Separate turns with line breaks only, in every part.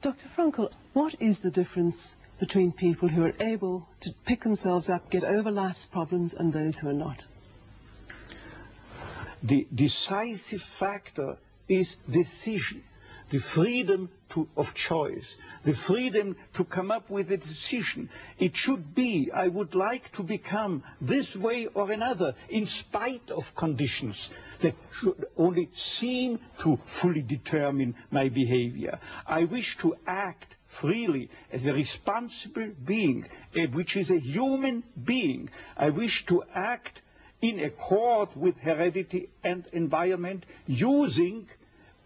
Dr. Frankl, what is the difference between people who are able to pick themselves up, get over life's problems, and those who are not?
The decisive factor is decision, the freedom of choice, the freedom to come up with a decision. It should be, I would like to become this way or another, in spite of conditions that should only seem to fully determine my behavior. I wish to act freely as a responsible being, which is a human being. I wish to act in accord with heredity and environment,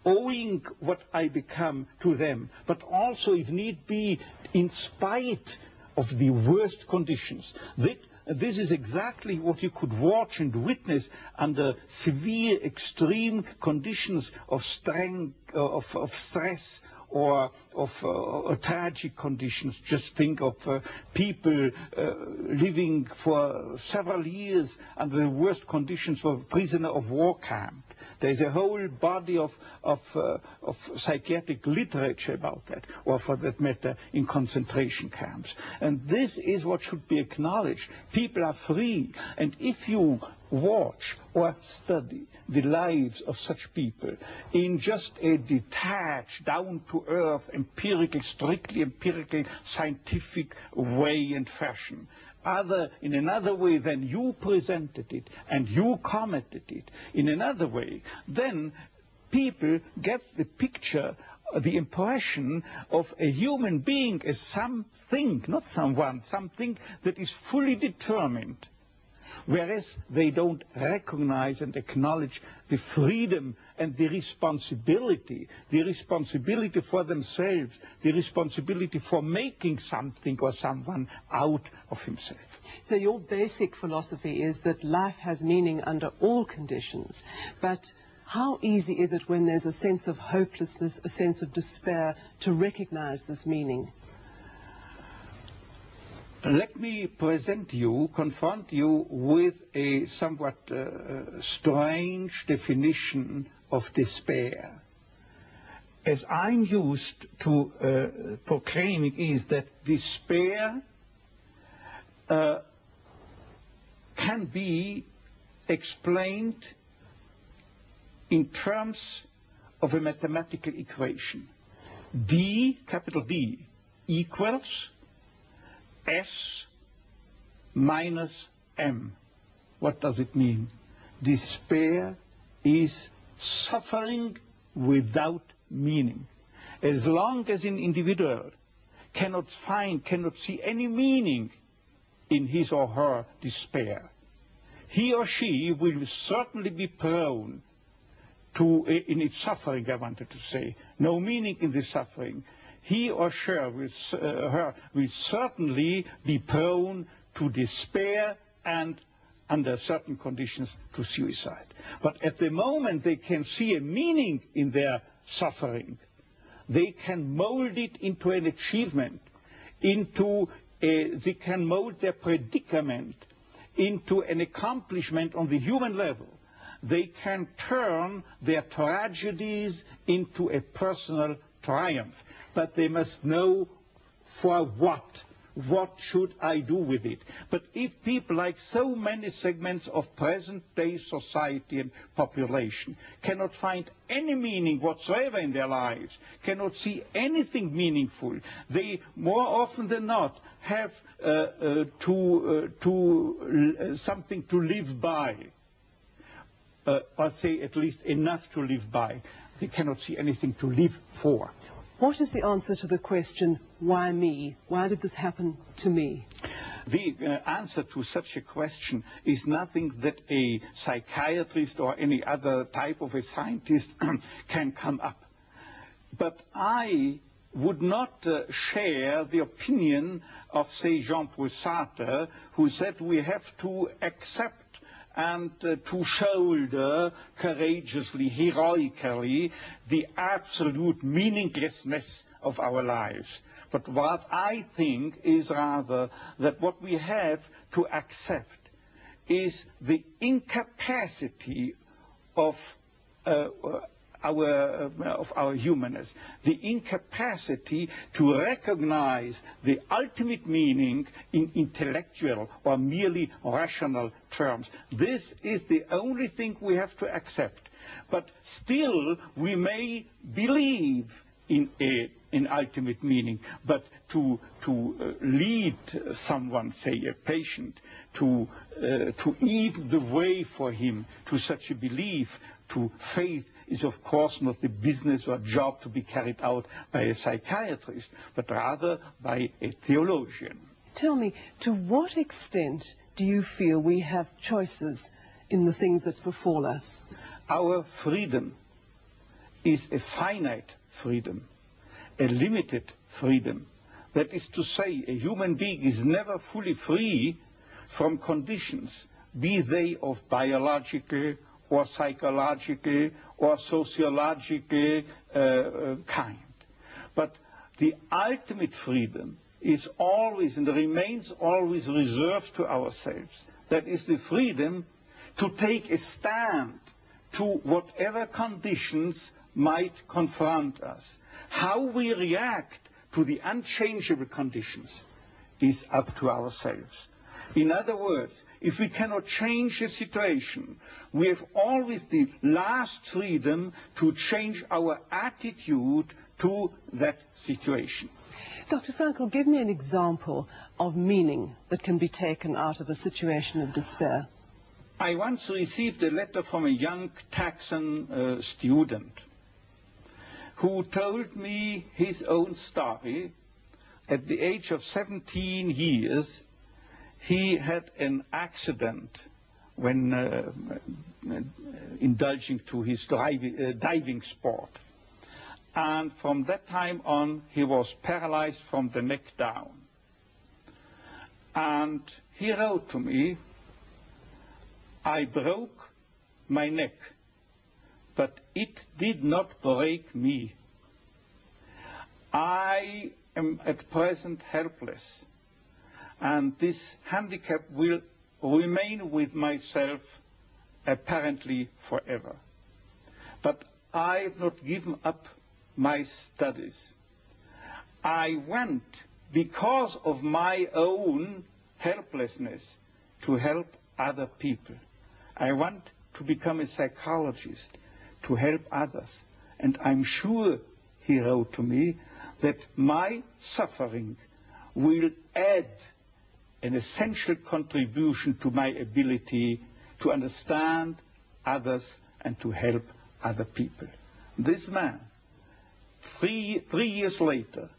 owing what I become to them, but also, if need be, in spite of the worst conditions. This is exactly what you could watch and witness under severe, extreme conditions of stress, or of tragic conditions. Just think of people living for several years under the worst conditions of a prisoner of war camp. There's a whole body of psychiatric literature about that, or for that matter, in concentration camps. And this is what should be acknowledged. People are free, and if you watch or study the lives of such people in just a detached, down-to-earth, empirical, strictly empirical, scientific way and fashion, in another way than you presented it and you commented it, in another way, then people get the picture, the impression of a human being as something, not someone, something that is fully determined. Whereas they don't recognize and acknowledge the freedom and the responsibility for themselves, the responsibility for making something or someone out of himself.
So your basic philosophy is that life has meaning under all conditions, but how easy is it when there's a sense of hopelessness, a sense of despair, to recognize this meaning?
Let me confront you with a somewhat strange definition of despair. As I'm used to proclaiming is that despair can be explained in terms of a mathematical equation. D, capital D, equals S minus M. What does it mean? Despair is suffering without meaning. As long as an individual cannot see any meaning in his or her despair, he or she will certainly be prone to, in its suffering, I wanted to say, no meaning in the suffering. He or she will certainly be prone to despair and, under certain conditions, to suicide. But at the moment they can see a meaning in their suffering, they can mold it into an achievement, they can mold their predicament into an accomplishment on the human level. They can turn their tragedies into a personal triumph. But they must know for what. What should I do with it? But if people, like so many segments of present-day society and population, cannot find any meaning whatsoever in their lives, cannot see anything meaningful, they more often than not have something to live by, or say at least enough to live by. They cannot see anything to live for.
What is the answer to the question, why me? Why did this happen to me?
The answer to such a question is nothing that a psychiatrist or any other type of a scientist can come up. But I would not share the opinion of, say, Jean-Paul Sartre, who said we have to accept and to shoulder courageously, heroically, the absolute meaninglessness of our lives. But what I think is rather that what we have to accept is the incapacity of our humanness, the incapacity to recognize the ultimate meaning in intellectual or merely rational terms. This is the only thing we have to accept. But still, we may believe in an ultimate meaning, but to lead someone, say a patient, to even the way for him to such a belief, to faith, is of course not the business or job to be carried out by a psychiatrist, but rather by a theologian.
Tell me, to what extent do you feel we have choices in the things that befall us?
Our freedom is a finite freedom, a limited freedom. That is to say, a human being is never fully free from conditions, be they of biological or psychological or sociological kind. But the ultimate freedom is always and remains always reserved to ourselves. That is the freedom to take a stand to whatever conditions might confront us. How we react to the unchangeable conditions is up to ourselves. In other words, if we cannot change the situation, we have always the last freedom to change our attitude to that situation.
Dr. Frankl, give me an example of meaning that can be taken out of a situation of despair.
I once received a letter from a young Texan student who told me his own story. At the age of 17 years, he had an accident when indulging to his diving sport. And from that time on, he was paralyzed from the neck down. And he wrote to me, "I broke my neck, but it did not break me. I am at present helpless, and this handicap will remain with myself apparently forever. But I have not given up my studies. I want, because of my own helplessness, to help other people. I want to become a psychologist, to help others. And I'm sure," he wrote to me, "that my suffering will add an essential contribution to my ability to understand others and to help other people." This man, three years later,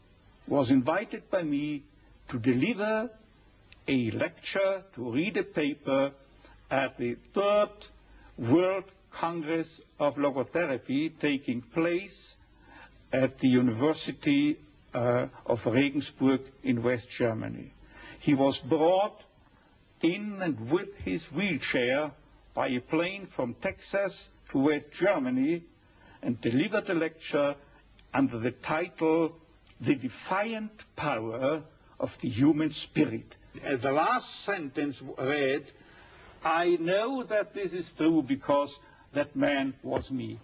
was invited by me to deliver a lecture, to read a paper at the 3rd World Congress of Logotherapy taking place at the University of Regensburg in West Germany. He was brought in and with his wheelchair by a plane from Texas to West Germany and delivered a lecture under the title, "The Defiant Power of the Human Spirit." The last sentence read, "I know that this is true because that man was me."